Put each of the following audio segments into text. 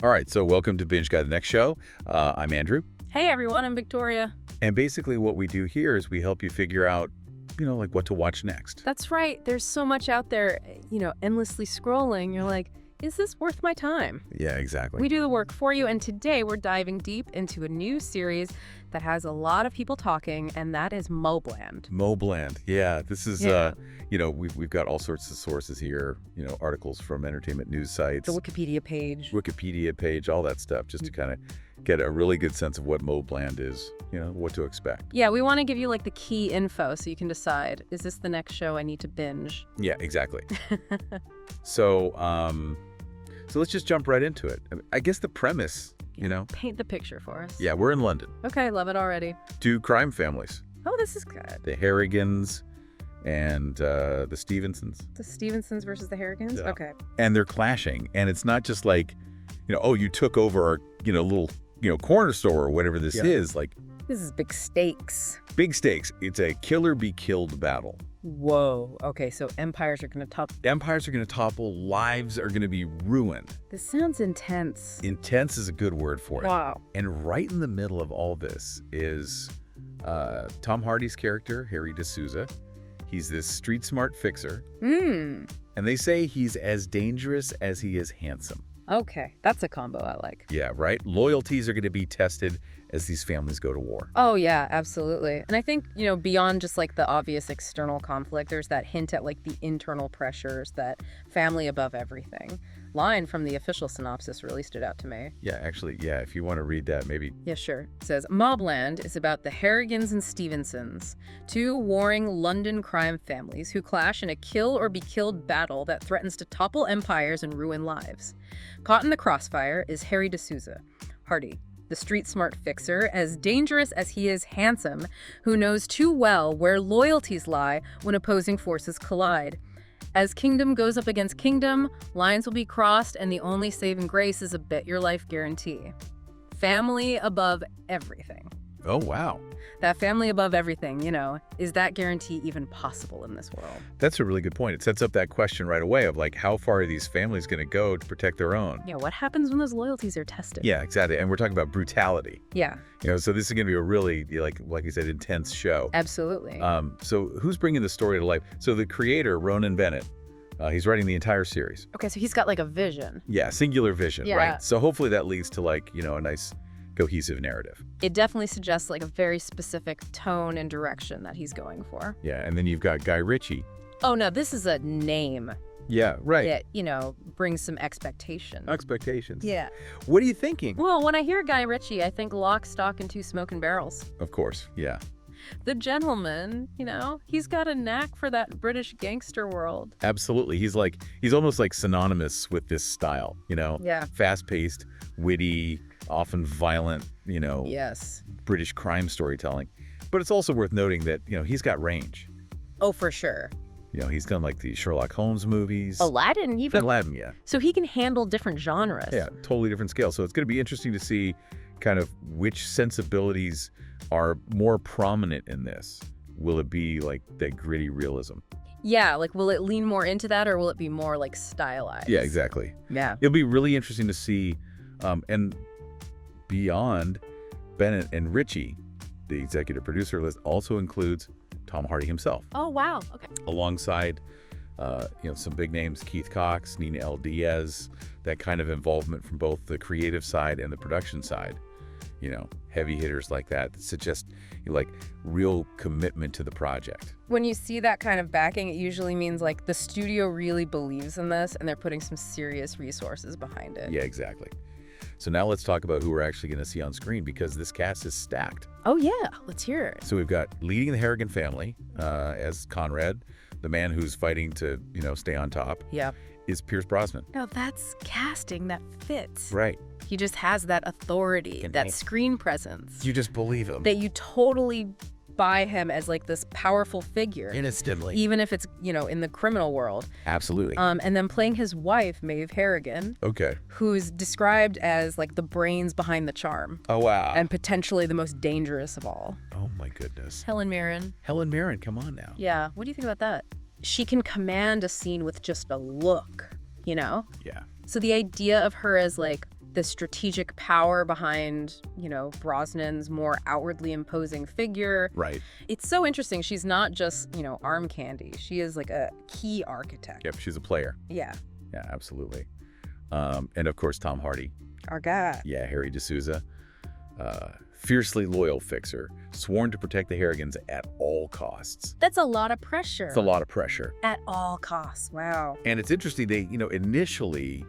All right, so welcome to Binge Guy, the next show. I'm Andrew. Hey everyone, I'm Victoria. And basically what we do here is we help you figure out, like what to watch next. That's right. There's so much out there, endlessly scrolling. You're like, is this worth my time? Yeah, exactly. We do the work for you, and today we're diving deep into a new series that has a lot of people talking, and that is MobLand. MobLand. Yeah, this is, we've got all sorts of sources here, articles from entertainment news sites. The Wikipedia page. All that stuff, just to kind of get a really good sense of what MobLand is, what to expect. Yeah, we want to give you the key info so you can decide, is this the next show I need to binge? Yeah, exactly. So let's just jump right into it. I guess the premise, Paint the picture for us. Yeah, we're in London. Okay, love it already. Two crime families. Oh, this is good. The Harrigans and the Stephensons. The Stephensons versus the Harrigans? Yeah. Okay. And they're clashing. And it's not just like, you took over our, little, corner store or whatever this is. This is big stakes. Big stakes. It's a killer-be-killed battle. Whoa. Okay, so empires are going to topple. Empires are going to topple. Lives are going to be ruined. This sounds intense. Intense is a good word for it. Wow. And right in the middle of all this is Tom Hardy's character, Harry D'Souza. He's this street-smart fixer. And they say he's as dangerous as he is handsome. Okay, that's a combo I like. Yeah, right? Loyalties are going to be tested as these families go to war. Oh, yeah, absolutely. And I think, beyond just the obvious external conflict, there's that hint at the internal pressures, that family above everything line from the official synopsis really stood out to me. Yeah, actually, if you want to read that, maybe. Yeah, sure. It says, MobLand is about the Harrigans and Stephensons, two warring London crime families who clash in a kill-or-be-killed battle that threatens to topple empires and ruin lives. Caught in the crossfire is Harry D'Souza, Hardy, the street-smart fixer, as dangerous as he is handsome, who knows too well where loyalties lie when opposing forces collide. As kingdom goes up against kingdom, lines will be crossed, and the only saving grace is a bet your life guarantee. Family above everything. Oh, wow. That family above everything, is that guarantee even possible in this world? That's a really good point. It sets up that question right away of how far are these families going to go to protect their own? Yeah, what happens when those loyalties are tested? Yeah, exactly. And we're talking about brutality. Yeah. So this is going to be a really, like you said, intense show. Absolutely. So who's bringing the story to life? So the creator, Ronan Bennett, he's writing the entire series. Okay, so he's got a vision. Yeah, singular vision, Yeah. right? So hopefully that leads to a nice cohesive narrative. It definitely suggests a very specific tone and direction that he's going for. Yeah, and then you've got Guy Ritchie. Oh no, this is a name. Yeah, right. That, brings some expectation. Expectations. Yeah. What are you thinking? Well, when I hear Guy Ritchie, I think Lock, Stock, and Two Smoking Barrels. Of course, yeah. The gentleman, he's got a knack for that British gangster world. Absolutely. He's almost synonymous with this style, Yeah. Fast-paced, witty, often violent, Yes. British crime storytelling. But it's also worth noting that, he's got range. Oh, for sure. He's done the Sherlock Holmes movies. Aladdin, even. Aladdin, yeah. So he can handle different genres. Yeah, totally different scale. So it's going to be interesting to see kind of which sensibilities are more prominent in this. Will it be that gritty realism? Yeah, will it lean more into that, or will it be more stylized? Yeah, exactly. Yeah. It'll be really interesting to see. And beyond Bennett and Ritchie, the executive producer list also includes Tom Hardy himself. Oh, wow. Okay. Alongside, some big names, Keith Cox, Nina L. Diaz, that kind of involvement from both the creative side and the production side. Heavy hitters like that suggest real commitment to the project. When you see that kind of backing, it usually means the studio really believes in this and they're putting some serious resources behind it. Yeah, exactly. So now let's talk about who we're actually going to see on screen, because this cast is stacked. Oh, yeah. Let's hear it. So we've got leading the Harrigan family as Conrad, the man who's fighting to, stay on top. Yeah. Is Pierce Brosnan. Now, that's casting that fits. Right. He just has that authority, that screen presence. You just believe him. That you totally buy him as this powerful figure. Instantly. Even if it's, in the criminal world. Absolutely. And then playing his wife, Maeve Harrigan. Okay. Who's described as the brains behind the charm. Oh, wow. And potentially the most dangerous of all. Oh, my goodness. Helen Mirren. Helen Mirren, come on now. Yeah. What do you think about that? She can command a scene with just a look, Yeah. So the idea of her as the strategic power behind, Brosnan's more outwardly imposing figure. Right. It's so interesting. She's not just, arm candy. She is like a key architect. Yep, she's a player. Yeah. Yeah, absolutely. And of course, Tom Hardy. Our guy. Yeah, Harry D'Souza. Fiercely loyal fixer, sworn to protect the Harrigans at all costs. That's a lot of pressure. It's a lot of pressure. At all costs. Wow. And it's interesting, they, initially,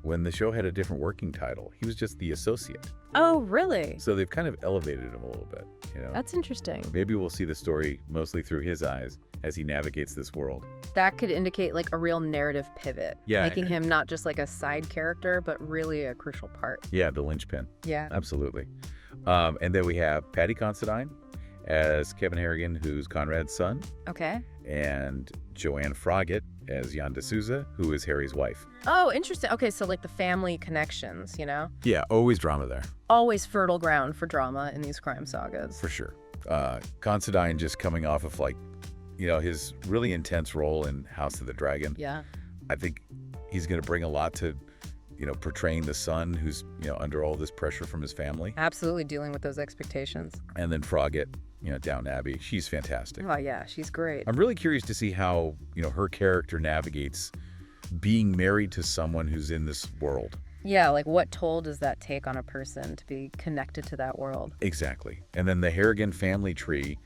when the show had a different working title, he was just the associate. Oh, really? So they've kind of elevated him a little bit, That's interesting. Maybe we'll see the story mostly through his eyes as he navigates this world. That could indicate like a real narrative pivot. Yeah. Making him not just like a side character, but really a crucial part. Yeah, the linchpin. Yeah. Absolutely. And then we have Paddy Considine as Kevin Harrigan, who's Conrad's son. Okay. And Joanne Froggatt as Jan D'Souza, who is Harry's wife. Oh, interesting. Okay, so like the family connections, Yeah, always drama there. Always fertile ground for drama in these crime sagas. For sure. Considine just coming off of his really intense role in House of the Dragon. Yeah. I think he's going to bring a lot to, portraying the son who's, under all this pressure from his family. Absolutely dealing with those expectations. And then Froggatt, Down Abbey. She's fantastic. Oh, yeah, she's great. I'm really curious to see how, her character navigates being married to someone who's in this world. Yeah, like what toll does that take on a person to be connected to that world? Exactly. And then the Harrigan family tree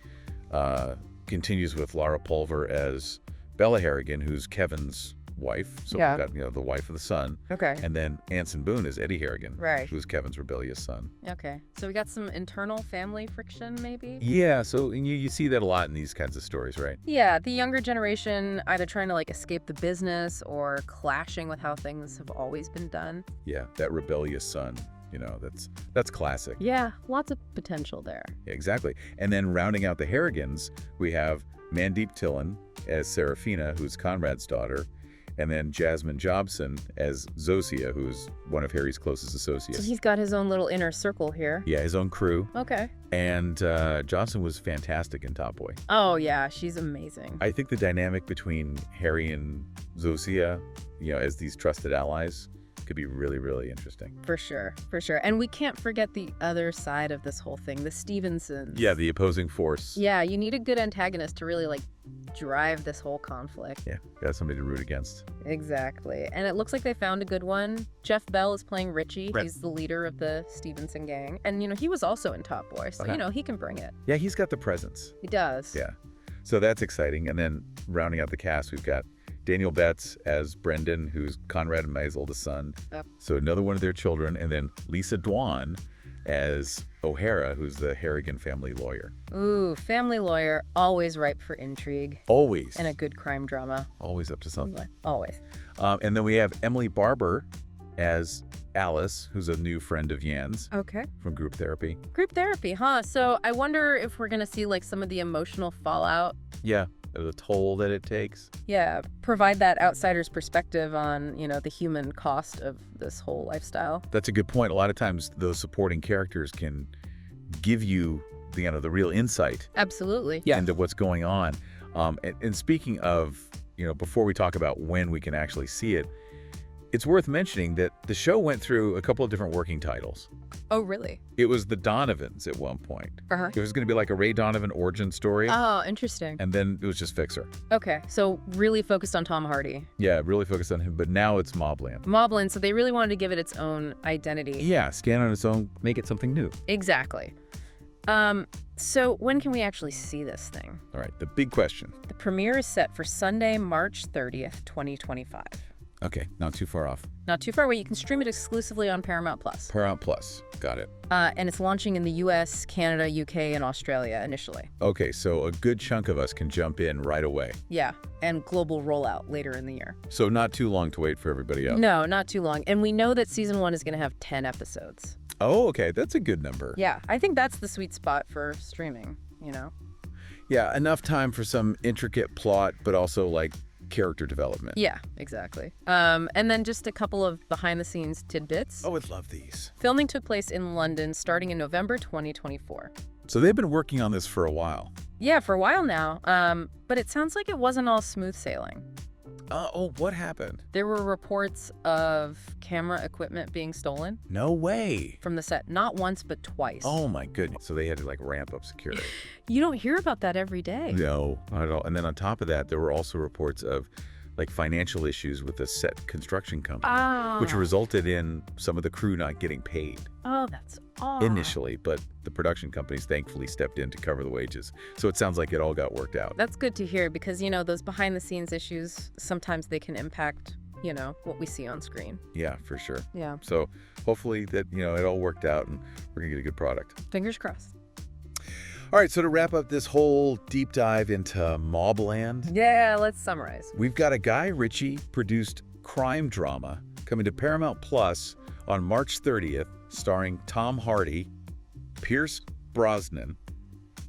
continues with Laura Pulver as Bella Harrigan, who's Kevin's wife. So Yeah. we've got, the wife of the son. Okay. And then Anson Boone is Eddie Harrigan, Right. who's Kevin's rebellious son. Okay. So we got some internal family friction, maybe? Yeah, so you see that a lot in these kinds of stories, right? Yeah, the younger generation either trying to like escape the business or clashing with how things have always been done. Yeah, that rebellious son, that's classic. Yeah, lots of potential there. Yeah, exactly. And then rounding out the Harrigans, we have Mandeep Tillan as Serafina, who's Conrad's daughter, and then Jasmine Jobson as Zosia, who's one of Harry's closest associates. So he's got his own little inner circle here. Yeah, his own crew. Okay. And Jobson was fantastic in Top Boy. Oh, yeah, she's amazing. I think the dynamic between Harry and Zosia, as these trusted allies, could be really, really interesting. For sure, for sure. And we can't forget the other side of this whole thing, the Stephensons. Yeah, the opposing force. Yeah, you need a good antagonist to really like drive this whole conflict. Yeah, got somebody to root against. Exactly. And it looks like they found a good one. Jeff Bell is playing Richie. Right. He's the leader of the Stephenson gang. And, he was also in Top Boy, so, Okay. he can bring it. Yeah, he's got the presence. He does. Yeah. So that's exciting. And then rounding out the cast, we've got Daniel Betts as Brendan, who's Conrad and May's oldest son. Yep. So another one of their children. And then Lisa Dwan as O'Hara, who's the Harrigan family lawyer. Ooh, family lawyer, always ripe for intrigue. Always. And a good crime drama. Always up to something. Always. And then we have Emily Barber as Alice, who's a new friend of Jan's Okay. from group therapy. Group therapy, huh? So I wonder if we're going to see like some of the emotional fallout. Yeah, the toll that it takes. Yeah, provide that outsider's perspective on, the human cost of this whole lifestyle. That's a good point. A lot of times those supporting characters can give you the real insight Absolutely. into what's going on. And speaking of, before we talk about when we can actually see it, it's worth mentioning that the show went through a couple of different working titles. Oh, really? It was the Donovans at one point. Uh-huh. It was going to be like a Ray Donovan origin story. Oh, interesting. And then it was just Fixer. Okay, so really focused on Tom Hardy. Yeah, really focused on him. But now it's MobLand. MobLand, so they really wanted to give it its own identity. Yeah, stand on its own, make it something new. Exactly. So when can we actually see this thing? All right, the big question. The premiere is set for Sunday, March 30th, 2025. Okay, not too far off. Not too far away. You can stream it exclusively on Paramount Plus. Paramount Plus. Got it. And it's launching in the US, Canada, UK, and Australia initially. Okay, so a good chunk of us can jump in right away. Yeah, and global rollout later in the year. So not too long to wait for everybody else. No, not too long. And we know that season 1 is going to have 10 episodes. Oh, okay, that's a good number. Yeah, I think that's the sweet spot for streaming, Yeah, enough time for some intricate plot, but also like character development. Yeah, exactly. And then just a couple of behind-the-scenes tidbits. Oh, I'd love these. Filming took place in London starting in November 2024. So they've been working on this for a while. Yeah, for a while now. But it sounds like it wasn't all smooth sailing. Oh, what happened? There were reports of camera equipment being stolen No way. from the set, not once, but twice. Oh my goodness. So they had to like ramp up security. You don't hear about that every day. No, not at all. And then on top of that, there were also reports of like financial issues with the set construction company, which resulted in some of the crew not getting paid Oh, that's odd. initially, but the production companies thankfully stepped in to cover the wages. So it sounds like it all got worked out. That's good to hear because, those behind-the-scenes issues, sometimes they can impact, what we see on screen. Yeah, for sure. Yeah. So hopefully that, it all worked out and we're gonna get a good product. Fingers crossed. All right, so to wrap up this whole deep dive into MobLand, Yeah, let's summarize. we've got a Guy Ritchie produced crime drama coming to Paramount Plus on March 30th, starring Tom Hardy, Pierce Brosnan,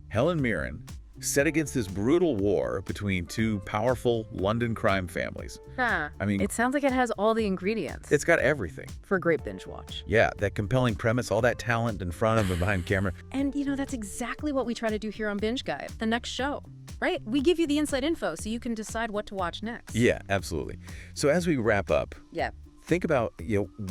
Helen Mirren, set against this brutal war between two powerful London crime families. I mean, It sounds like it has all the ingredients it's got everything. for a great binge watch. Yeah, that compelling premise, all that talent in front of and behind camera. And, that's exactly what we try to do here on Binge Guide, the next show, right? We give you the inside info so you can decide what to watch next. Yeah, absolutely. So as we wrap up, Yeah. think about,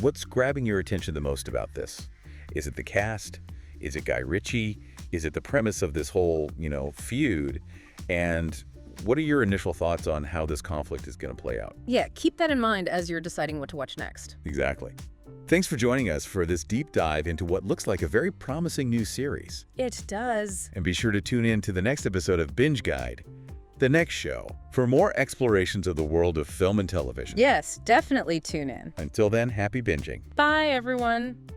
what's grabbing your attention the most about this? Is it the cast? Is it Guy Ritchie? Is it the premise of this whole, feud? And what are your initial thoughts on how this conflict is going to play out? Yeah, keep that in mind as you're deciding what to watch next. Exactly. Thanks for joining us for this deep dive into what looks like a very promising new series. It does. And be sure to tune in to the next episode of Binge Guide, the next show, for more explorations of the world of film and television. Yes, definitely tune in. Until then, happy binging. Bye, everyone.